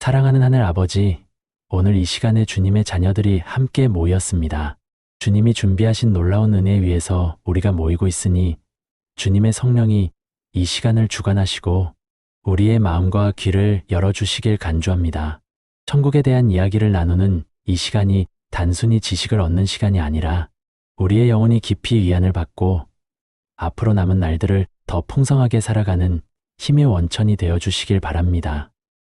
사랑하는 하늘 아버지, 오늘 이 시간에 주님의 자녀들이 함께 모였습니다. 주님이 준비하신 놀라운 은혜 위에서 우리가 모이고 있으니 주님의 성령이 이 시간을 주관하시고 우리의 마음과 귀를 열어주시길 간주합니다. 천국에 대한 이야기를 나누는 이 시간이 단순히 지식을 얻는 시간이 아니라 우리의 영혼이 깊이 위안을 받고 앞으로 남은 날들을 더 풍성하게 살아가는 힘의 원천이 되어 주시길 바랍니다.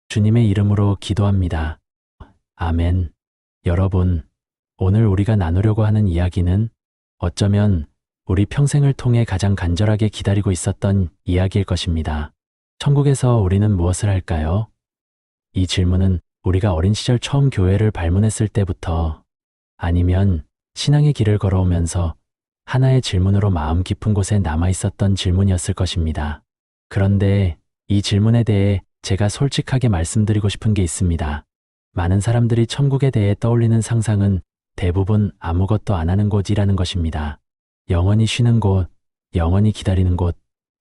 주님의 이름으로 기도합니다. 아멘. 여러분, 오늘 우리가 나누려고 하는 이야기는 어쩌면 우리 평생을 통해 가장 간절하게 기다리고 있었던 이야기일 것입니다. 천국에서 우리는 무엇을 할까요? 이 질문은 우리가 어린 시절 처음 교회를 방문했을 때부터 아니면 신앙의 길을 걸어오면서 하나의 질문으로 마음 깊은 곳에 남아 있었던 질문이었을 것입니다. 그런데 이 질문에 대해 제가 솔직하게 말씀드리고 싶은 게 있습니다. 많은 사람들이 천국에 대해 떠올리는 상상은 대부분 아무것도 안 하는 곳이라는 것입니다. 영원히 쉬는 곳, 영원히 기다리는 곳,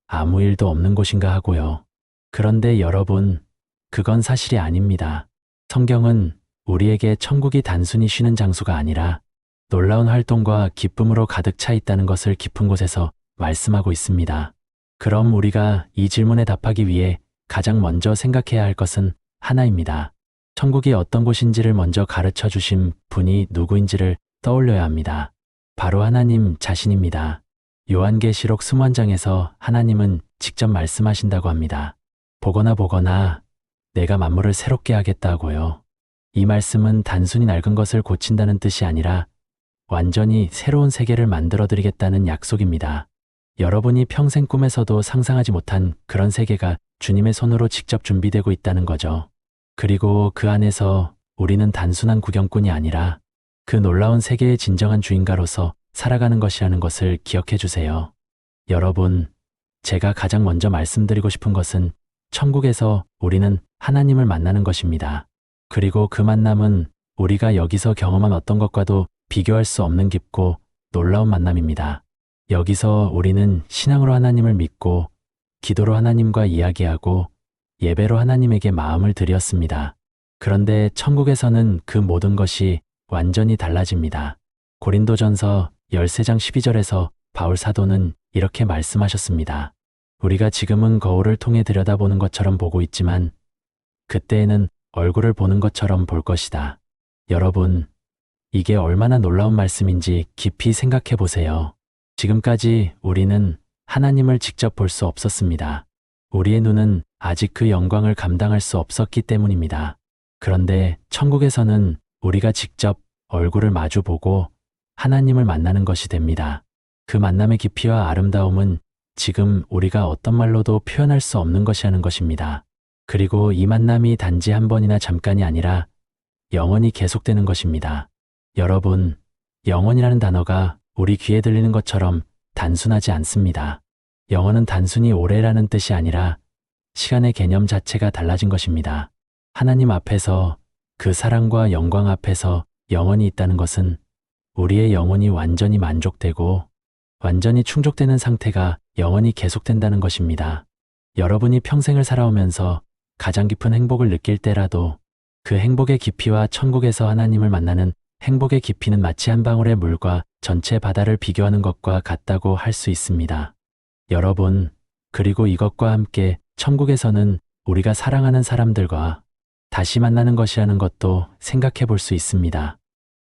아무 일도 없는 곳인가 하고요. 그런데 여러분, 그건 사실이 아닙니다. 성경은 우리에게 천국이 단순히 쉬는 장소가 아니라 놀라운 활동과 기쁨으로 가득 차 있다는 것을 깊은 곳에서 말씀하고 있습니다. 그럼 우리가 이 질문에 답하기 위해 가장 먼저 생각해야 할 것은 하나입니다. 천국이 어떤 곳인지를 먼저 가르쳐 주신 분이 누구인지를 떠올려야 합니다. 바로 하나님 자신입니다. 요한계시록 20장에서 하나님은 직접 말씀하신다고 합니다. 보거나 내가 만물을 새롭게 하겠다고요. 이 말씀은 단순히 낡은 것을 고친다는 뜻이 아니라 완전히 새로운 세계를 만들어 드리겠다는 약속입니다. 여러분이 평생 꿈에서도 상상하지 못한 그런 세계가 주님의 손으로 직접 준비되고 있다는 거죠. 그리고 그 안에서 우리는 단순한 구경꾼이 아니라 그 놀라운 세계의 진정한 주인가로서 살아가는 것이라는 것을 기억해 주세요. 여러분, 제가 가장 먼저 말씀드리고 싶은 것은 천국에서 우리는 하나님을 만나는 것입니다. 그리고 그 만남은 우리가 여기서 경험한 어떤 것과도 비교할 수 없는 깊고 놀라운 만남입니다. 여기서 우리는 신앙으로 하나님을 믿고 기도로 하나님과 이야기하고 예배로 하나님에게 마음을 드렸습니다. 그런데 천국에서는 그 모든 것이 완전히 달라집니다. 고린도전서 13장 12절에서 바울 사도는 이렇게 말씀하셨습니다. 우리가 지금은 거울을 통해 들여다보는 것처럼 보고 있지만 그때에는 얼굴을 보는 것처럼 볼 것이다. 여러분, 이게 얼마나 놀라운 말씀인지 깊이 생각해 보세요. 지금까지 우리는 하나님을 직접 볼 수 없었습니다. 우리의 눈은 아직 그 영광을 감당할 수 없었기 때문입니다. 그런데 천국에서는 우리가 직접 얼굴을 마주보고 하나님을 만나는 것이 됩니다. 그 만남의 깊이와 아름다움은 지금 우리가 어떤 말로도 표현할 수 없는 것이라는 것입니다. 그리고 이 만남이 단지 한 번이나 잠깐이 아니라 영원히 계속되는 것입니다. 여러분, 영원이라는 단어가 우리 귀에 들리는 것처럼 단순하지 않습니다. 영원은 단순히 오래라는 뜻이 아니라 시간의 개념 자체가 달라진 것입니다. 하나님 앞에서 그 사랑과 영광 앞에서 영원히 있다는 것은 우리의 영혼이 완전히 만족되고 완전히 충족되는 상태가 영원히 계속된다는 것입니다. 여러분이 평생을 살아오면서 가장 깊은 행복을 느낄 때라도 그 행복의 깊이와 천국에서 하나님을 만나는 행복의 깊이는 마치 한 방울의 물과 전체 바다를 비교하는 것과 같다고 할 수 있습니다. 여러분, 그리고 이것과 함께 천국에서는 우리가 사랑하는 사람들과 다시 만나는 것이라는 것도 생각해 볼 수 있습니다.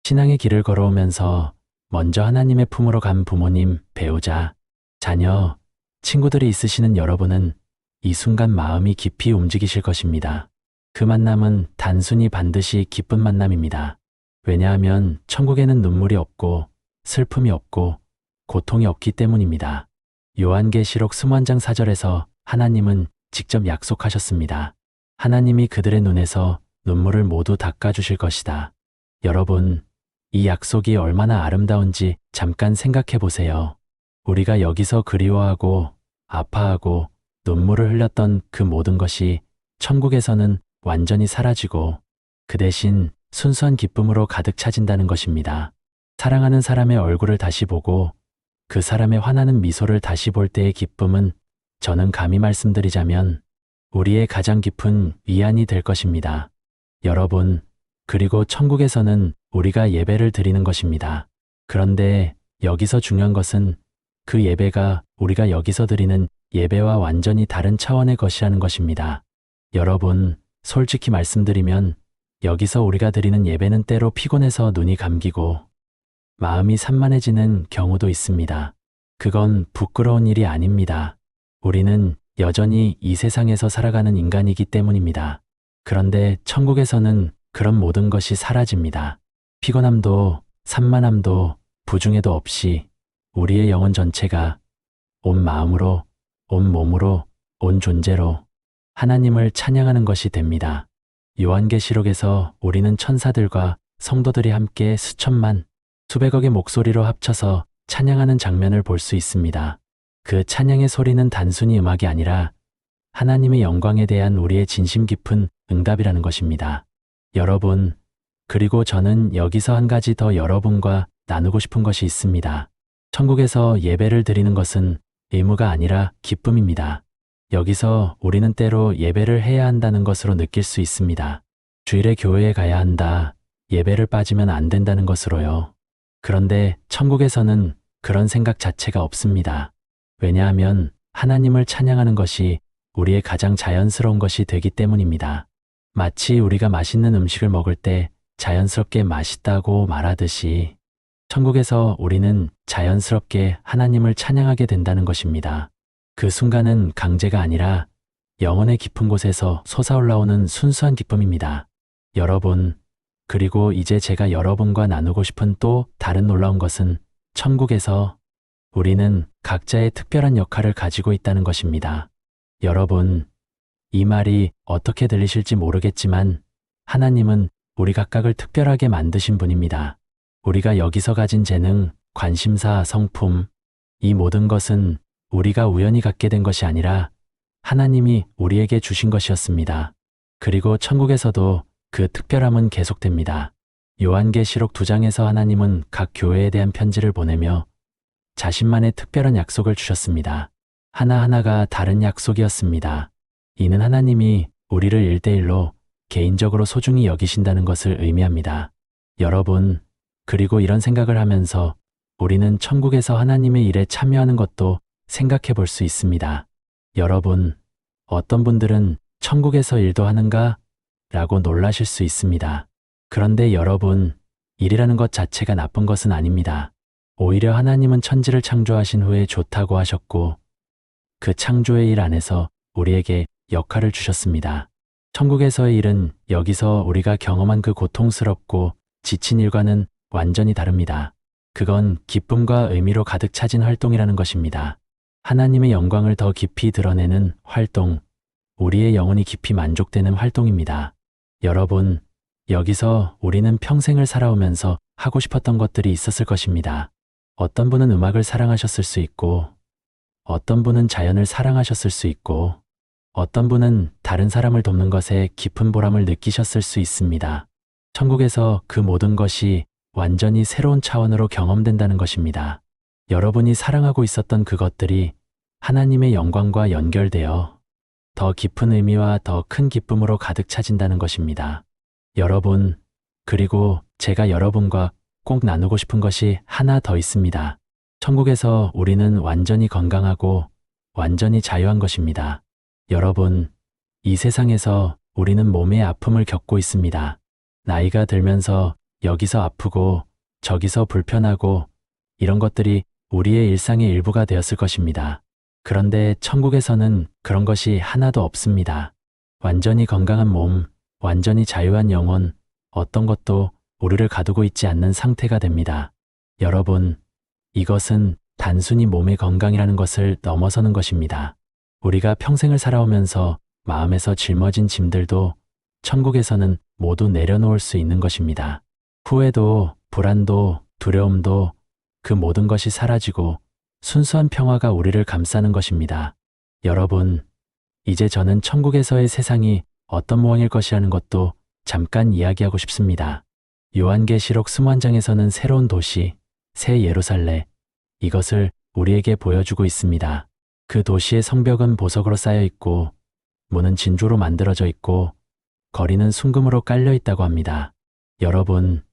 신앙의 길을 걸어오면서 먼저 하나님의 품으로 간 부모님, 배우자, 자녀, 친구들이 있으시는 여러분은 이 순간 마음이 깊이 움직이실 것입니다. 그 만남은 단순히 반드시 기쁜 만남입니다. 왜냐하면 천국에는 눈물이 없고 슬픔이 없고 고통이 없기 때문입니다. 요한계시록 20장 4절에서 하나님은 직접 약속하셨습니다. 하나님이 그들의 눈에서 눈물을 모두 닦아주실 것이다. 여러분, 이 약속이 얼마나 아름다운지 잠깐 생각해 보세요. 우리가 여기서 그리워하고 아파하고 눈물을 흘렸던 그 모든 것이 천국에서는 완전히 사라지고 그 대신 순수한 기쁨으로 가득 차진다는 것입니다. 사랑하는 사람의 얼굴을 다시 보고 그 사람의 환하는 미소를 다시 볼 때의 기쁨은 저는 감히 말씀드리자면 우리의 가장 깊은 위안이 될 것입니다. 여러분, 그리고 천국에서는 우리가 예배를 드리는 것입니다. 그런데 여기서 중요한 것은 그 예배가 우리가 여기서 드리는 예배와 완전히 다른 차원의 것이라는 것입니다. 여러분, 솔직히 말씀드리면 여기서 우리가 드리는 예배는 때로 피곤해서 눈이 감기고 마음이 산만해지는 경우도 있습니다. 그건 부끄러운 일이 아닙니다. 우리는 여전히 이 세상에서 살아가는 인간이기 때문입니다. 그런데 천국에서는 그런 모든 것이 사라집니다. 피곤함도 산만함도 부중에도 없이 우리의 영혼 전체가 온 마음으로, 온 몸으로, 온 존재로 하나님을 찬양하는 것이 됩니다. 요한계시록에서 우리는 천사들과 성도들이 함께 수천만, 수백억의 목소리로 합쳐서 찬양하는 장면을 볼 수 있습니다. 그 찬양의 소리는 단순히 음악이 아니라 하나님의 영광에 대한 우리의 진심 깊은 응답이라는 것입니다. 여러분, 그리고 저는 여기서 한 가지 더 여러분과 나누고 싶은 것이 있습니다. 천국에서 예배를 드리는 것은 의무가 아니라 기쁨입니다. 여기서 우리는 때로 예배를 해야 한다는 것으로 느낄 수 있습니다. 주일에 교회에 가야 한다, 예배를 빠지면 안 된다는 것으로요. 그런데 천국에서는 그런 생각 자체가 없습니다. 왜냐하면 하나님을 찬양하는 것이 우리의 가장 자연스러운 것이 되기 때문입니다. 마치 우리가 맛있는 음식을 먹을 때 자연스럽게 맛있다고 말하듯이 천국에서 우리는 자연스럽게 하나님을 찬양하게 된다는 것입니다. 그 순간은 강제가 아니라 영혼의 깊은 곳에서 솟아올라오는 순수한 기쁨입니다. 여러분, 그리고 이제 제가 여러분과 나누고 싶은 또 다른 놀라운 것은 천국에서 우리는 각자의 특별한 역할을 가지고 있다는 것입니다. 여러분, 이 말이 어떻게 들리실지 모르겠지만 하나님은 우리 각각을 특별하게 만드신 분입니다. 우리가 여기서 가진 재능, 관심사, 성품, 이 모든 것은 우리가 우연히 갖게 된 것이 아니라 하나님이 우리에게 주신 것이었습니다. 그리고 천국에서도 그 특별함은 계속됩니다. 요한계시록 2장에서 하나님은 각 교회에 대한 편지를 보내며 자신만의 특별한 약속을 주셨습니다. 하나하나가 다른 약속이었습니다. 이는 하나님이 우리를 1대1로 개인적으로 소중히 여기신다는 것을 의미합니다. 여러분, 그리고 이런 생각을 하면서 우리는 천국에서 하나님의 일에 참여하는 것도 생각해 볼 수 있습니다. 여러분, 어떤 분들은 천국에서 일도 하는가? 라고 놀라실 수 있습니다. 그런데 여러분, 일이라는 것 자체가 나쁜 것은 아닙니다. 오히려 하나님은 천지를 창조하신 후에 좋다고 하셨고 그 창조의 일 안에서 우리에게 역할을 주셨습니다. 천국에서의 일은 여기서 우리가 경험한 그 고통스럽고 지친 일과는 완전히 다릅니다. 그건 기쁨과 의미로 가득 차진 활동이라는 것입니다. 하나님의 영광을 더 깊이 드러내는 활동, 우리의 영혼이 깊이 만족되는 활동입니다. 여러분, 여기서 우리는 평생을 살아오면서 하고 싶었던 것들이 있었을 것입니다. 어떤 분은 음악을 사랑하셨을 수 있고, 어떤 분은 자연을 사랑하셨을 수 있고, 어떤 분은 다른 사람을 돕는 것에 깊은 보람을 느끼셨을 수 있습니다. 천국에서 그 모든 것이 완전히 새로운 차원으로 경험된다는 것입니다. 여러분이 사랑하고 있었던 그것들이 하나님의 영광과 연결되어 더 깊은 의미와 더 큰 기쁨으로 가득 차진다는 것입니다. 여러분, 그리고 제가 여러분과 꼭 나누고 싶은 것이 하나 더 있습니다. 천국에서 우리는 완전히 건강하고 완전히 자유한 것입니다. 여러분, 이 세상에서 우리는 몸의 아픔을 겪고 있습니다. 나이가 들면서 여기서 아프고 저기서 불편하고 이런 것들이 우리의 일상의 일부가 되었을 것입니다. 그런데 천국에서는 그런 것이 하나도 없습니다. 완전히 건강한 몸, 완전히 자유한 영혼, 어떤 것도 우리를 가두고 있지 않는 상태가 됩니다. 여러분, 이것은 단순히 몸의 건강이라는 것을 넘어서는 것입니다. 우리가 평생을 살아오면서 마음에서 짊어진 짐들도 천국에서는 모두 내려놓을 수 있는 것입니다. 후회도, 불안도, 두려움도 그 모든 것이 사라지고 순수한 평화가 우리를 감싸는 것입니다. 여러분, 이제 저는 천국에서의 세상이 어떤 모양일 것이라는 것도 잠깐 이야기하고 싶습니다. 요한계시록 21장에서는 새로운 도시, 새 예루살렘, 이것을 우리에게 보여주고 있습니다. 그 도시의 성벽은 보석으로 쌓여 있고 문은 진주로 만들어져 있고 거리는 순금으로 깔려 있다고 합니다. 여러분,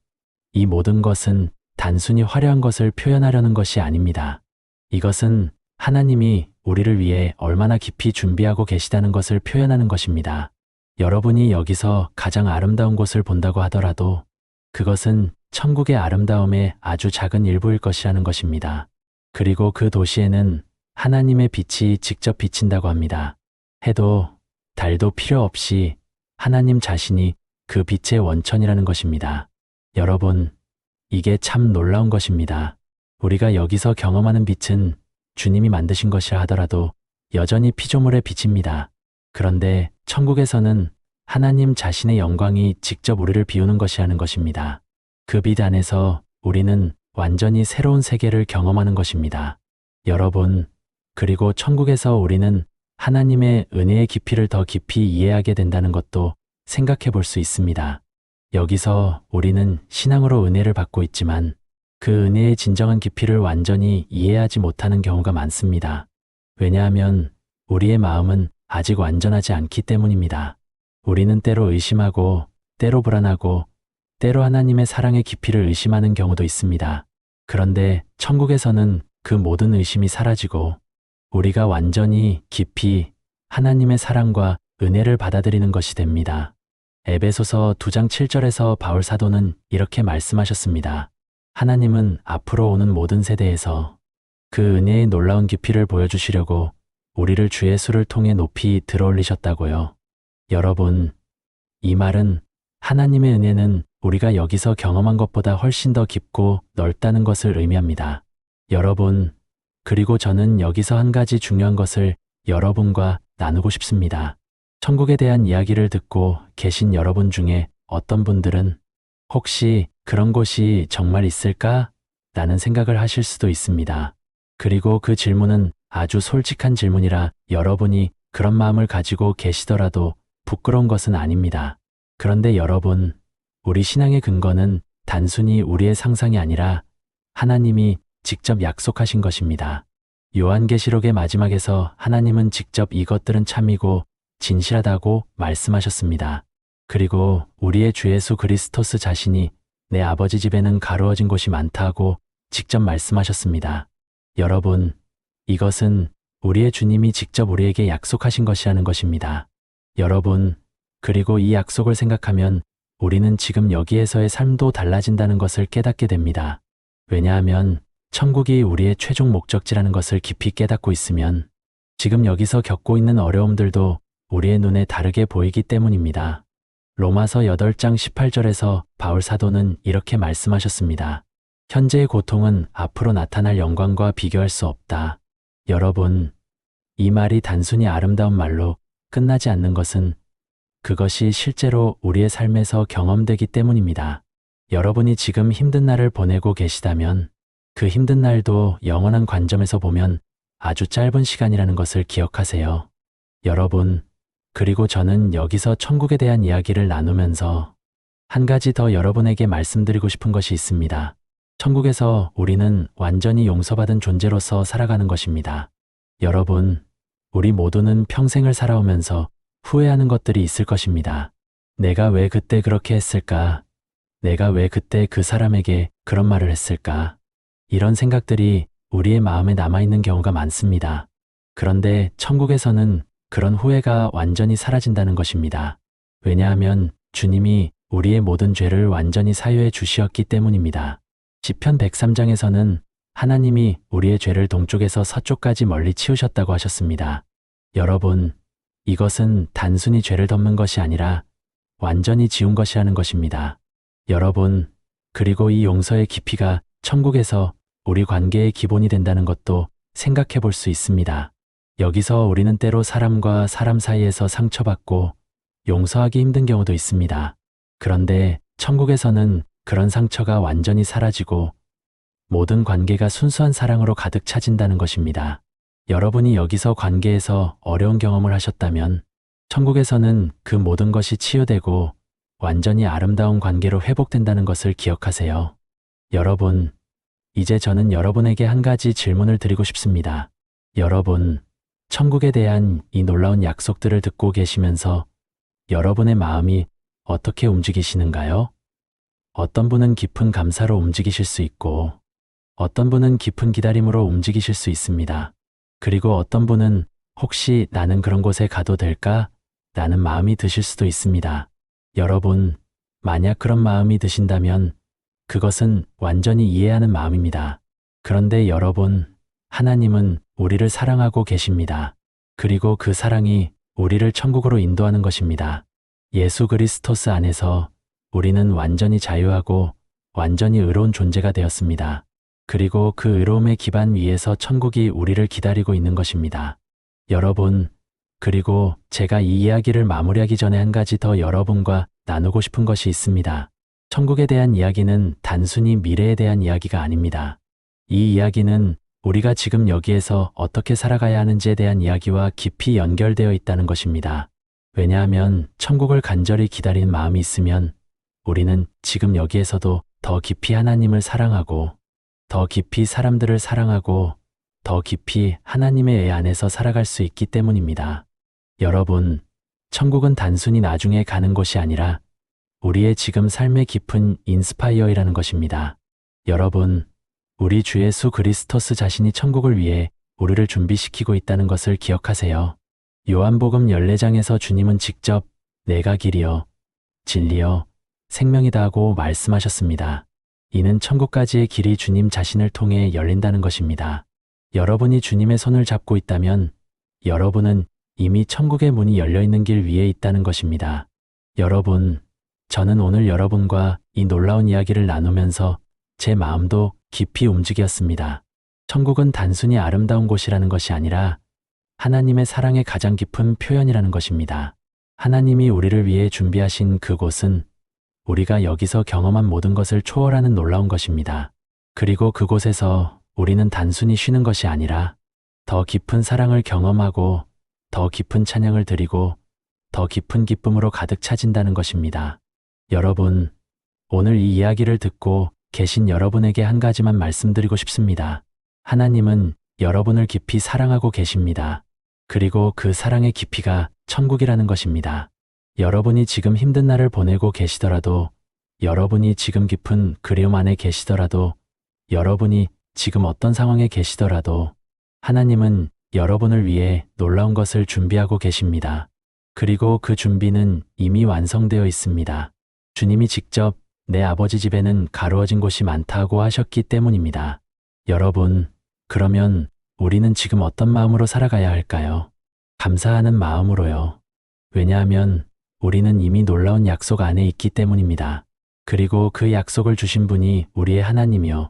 이 모든 것은 단순히 화려한 것을 표현하려는 것이 아닙니다. 이것은 하나님이 우리를 위해 얼마나 깊이 준비하고 계시다는 것을 표현하는 것입니다. 여러분이 여기서 가장 아름다운 곳을 본다고 하더라도 그것은 천국의 아름다움의 아주 작은 일부일 것이라는 것입니다. 그리고 그 도시에는 하나님의 빛이 직접 비친다고 합니다. 해도 달도 필요 없이 하나님 자신이 그 빛의 원천이라는 것입니다. 여러분, 이게 참 놀라운 것입니다. 우리가 여기서 경험하는 빛은 주님이 만드신 것이라 하더라도 여전히 피조물의 빛입니다. 그런데 천국에서는 하나님 자신의 영광이 직접 우리를 비우는 것이라는 것입니다. 그 빛 안에서 우리는 완전히 새로운 세계를 경험하는 것입니다. 여러분, 그리고 천국에서 우리는 하나님의 은혜의 깊이를 더 깊이 이해하게 된다는 것도 생각해 볼 수 있습니다. 여기서 우리는 신앙으로 은혜를 받고 있지만 그 은혜의 진정한 깊이를 완전히 이해하지 못하는 경우가 많습니다. 왜냐하면 우리의 마음은 아직 완전하지 않기 때문입니다. 우리는 때로 의심하고, 때로 불안하고, 때로 하나님의 사랑의 깊이를 의심하는 경우도 있습니다. 그런데 천국에서는 그 모든 의심이 사라지고 우리가 완전히 깊이 하나님의 사랑과 은혜를 받아들이는 것이 됩니다. 에베소서 9장 7절에서 바울 사도는 이렇게 말씀하셨습니다. 하나님은 앞으로 오는 모든 세대에서 그 은혜의 놀라운 깊이를 보여주시려고 우리를 주 예수를 통해 높이 들어올리셨다고요. 여러분, 이 말은 하나님의 은혜는 우리가 여기서 경험한 것보다 훨씬 더 깊고 넓다는 것을 의미합니다. 여러분, 그리고 저는 여기서 한 가지 중요한 것을 여러분과 나누고 싶습니다. 천국에 대한 이야기를 듣고 계신 여러분 중에 어떤 분들은 혹시 그런 곳이 정말 있을까? 라는 생각을 하실 수도 있습니다. 그리고 그 질문은 아주 솔직한 질문이라 여러분이 그런 마음을 가지고 계시더라도 부끄러운 것은 아닙니다. 그런데 여러분, 우리 신앙의 근거는 단순히 우리의 상상이 아니라 하나님이 직접 약속하신 것입니다. 요한계시록의 마지막에서 하나님은 직접 이것들은 참이고 진실하다고 말씀하셨습니다. 그리고 우리의 주 예수 그리스토스 자신이 내 아버지 집에는 가루어진 곳이 많다고 직접 말씀하셨습니다. 여러분, 이것은 우리의 주님이 직접 우리에게 약속하신 것이라는 것입니다. 여러분, 그리고 이 약속을 생각하면 우리는 지금 여기에서의 삶도 달라진다는 것을 깨닫게 됩니다. 왜냐하면 천국이 우리의 최종 목적지라는 것을 깊이 깨닫고 있으면 지금 여기서 겪고 있는 어려움들도 우리의 눈에 다르게 보이기 때문입니다. 로마서 8장 18절에서 바울 사도는 이렇게 말씀하셨습니다. 현재의 고통은 앞으로 나타날 영광과 비교할 수 없다. 여러분, 이 말이 단순히 아름다운 말로 끝나지 않는 것은 그것이 실제로 우리의 삶에서 경험되기 때문입니다. 여러분이 지금 힘든 날을 보내고 계시다면 그 힘든 날도 영원한 관점에서 보면 아주 짧은 시간이라는 것을 기억하세요. 여러분, 그리고 저는 여기서 천국에 대한 이야기를 나누면서 한 가지 더 여러분에게 말씀드리고 싶은 것이 있습니다. 천국에서 우리는 완전히 용서받은 존재로서 살아가는 것입니다. 여러분, 우리 모두는 평생을 살아오면서 후회하는 것들이 있을 것입니다. 내가 왜 그때 그렇게 했을까? 내가 왜 그때 그 사람에게 그런 말을 했을까? 이런 생각들이 우리의 마음에 남아있는 경우가 많습니다. 그런데 천국에서는 그런 후회가 완전히 사라진다는 것입니다. 왜냐하면 주님이 우리의 모든 죄를 완전히 사유해 주시었기 때문입니다. 시편 103장에서는 하나님이 우리의 죄를 동쪽에서 서쪽까지 멀리 치우셨다고 하셨습니다. 여러분, 이것은 단순히 죄를 덮는 것이 아니라 완전히 지운 것이라는 것입니다. 여러분, 그리고 이 용서의 깊이가 천국에서 우리 관계의 기본이 된다는 것도 생각해 볼 수 있습니다. 여기서 우리는 때로 사람과 사람 사이에서 상처받고 용서하기 힘든 경우도 있습니다. 그런데 천국에서는 그런 상처가 완전히 사라지고 모든 관계가 순수한 사랑으로 가득 차진다는 것입니다. 여러분이 여기서 관계에서 어려운 경험을 하셨다면 천국에서는 그 모든 것이 치유되고 완전히 아름다운 관계로 회복된다는 것을 기억하세요. 여러분, 이제 저는 여러분에게 한 가지 질문을 드리고 싶습니다. 여러분, 천국에 대한 이 놀라운 약속들을 듣고 계시면서 여러분의 마음이 어떻게 움직이시는가요? 어떤 분은 깊은 감사로 움직이실 수 있고, 어떤 분은 깊은 기다림으로 움직이실 수 있습니다. 그리고 어떤 분은 혹시 나는 그런 곳에 가도 될까? 라는 마음이 드실 수도 있습니다. 여러분, 만약 그런 마음이 드신다면 그것은 완전히 이해하는 마음입니다. 그런데 여러분, 하나님은 우리를 사랑하고 계십니다. 그리고 그 사랑이 우리를 천국으로 인도하는 것입니다. 예수 그리스토스 안에서 우리는 완전히 자유하고 완전히 의로운 존재가 되었습니다. 그리고 그 의로움의 기반 위에서 천국이 우리를 기다리고 있는 것입니다. 여러분, 그리고 제가 이 이야기를 마무리하기 전에 한 가지 더 여러분과 나누고 싶은 것이 있습니다. 천국에 대한 이야기는 단순히 미래에 대한 이야기가 아닙니다. 이 이야기는 우리가 지금 여기에서 어떻게 살아가야 하는지에 대한 이야기와 깊이 연결되어 있다는 것입니다. 왜냐하면 천국을 간절히 기다리는 마음이 있으면 우리는 지금 여기에서도 더 깊이 하나님을 사랑하고 더 깊이 사람들을 사랑하고 더 깊이 하나님의 애 안에서 살아갈 수 있기 때문입니다. 여러분, 천국은 단순히 나중에 가는 곳이 아니라 우리의 지금 삶의 깊은 인스파이어이라는 것입니다. 여러분, 우리 주 예수 그리스토스 자신이 천국을 위해 우리를 준비시키고 있다는 것을 기억하세요. 요한복음 14장에서 주님은 직접 내가 길이요, 진리요, 생명이다 하고 말씀하셨습니다. 이는 천국까지의 길이 주님 자신을 통해 열린다는 것입니다. 여러분이 주님의 손을 잡고 있다면 여러분은 이미 천국의 문이 열려 있는 길 위에 있다는 것입니다. 여러분, 저는 오늘 여러분과 이 놀라운 이야기를 나누면서 제 마음도 깊이 움직였습니다. 천국은 단순히 아름다운 곳이라는 것이 아니라 하나님의 사랑의 가장 깊은 표현이라는 것입니다. 하나님이 우리를 위해 준비하신 그곳은 우리가 여기서 경험한 모든 것을 초월하는 놀라운 것입니다. 그리고 그곳에서 우리는 단순히 쉬는 것이 아니라 더 깊은 사랑을 경험하고 더 깊은 찬양을 드리고 더 깊은 기쁨으로 가득 차진다는 것입니다. 여러분, 오늘 이 이야기를 듣고 계신 여러분에게 한 가지만 말씀드리고 싶습니다. 하나님은 여러분을 깊이 사랑하고 계십니다. 그리고 그 사랑의 깊이가 천국이라는 것입니다. 여러분이 지금 힘든 날을 보내고 계시더라도, 여러분이 지금 깊은 그리움 안에 계시더라도, 여러분이 지금 어떤 상황에 계시더라도 하나님은 여러분을 위해 놀라운 것을 준비하고 계십니다. 그리고 그 준비는 이미 완성되어 있습니다. 주님이 직접 내 아버지 집에는 가루어진 곳이 많다고 하셨기 때문입니다. 여러분, 그러면 우리는 지금 어떤 마음으로 살아가야 할까요? 감사하는 마음으로요. 왜냐하면 우리는 이미 놀라운 약속 안에 있기 때문입니다. 그리고 그 약속을 주신 분이 우리의 하나님이요,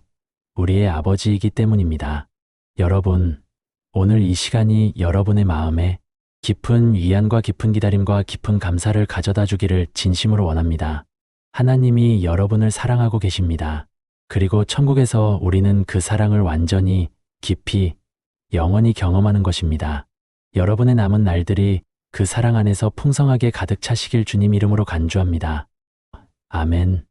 우리의 아버지이기 때문입니다. 여러분, 오늘 이 시간이 여러분의 마음에 깊은 위안과 깊은 기다림과 깊은 감사를 가져다 주기를 진심으로 원합니다. 하나님이 여러분을 사랑하고 계십니다. 그리고 천국에서 우리는 그 사랑을 완전히, 깊이, 영원히 경험하는 것입니다. 여러분의 남은 날들이 그 사랑 안에서 풍성하게 가득 차시길 주님 이름으로 간주합니다. 아멘.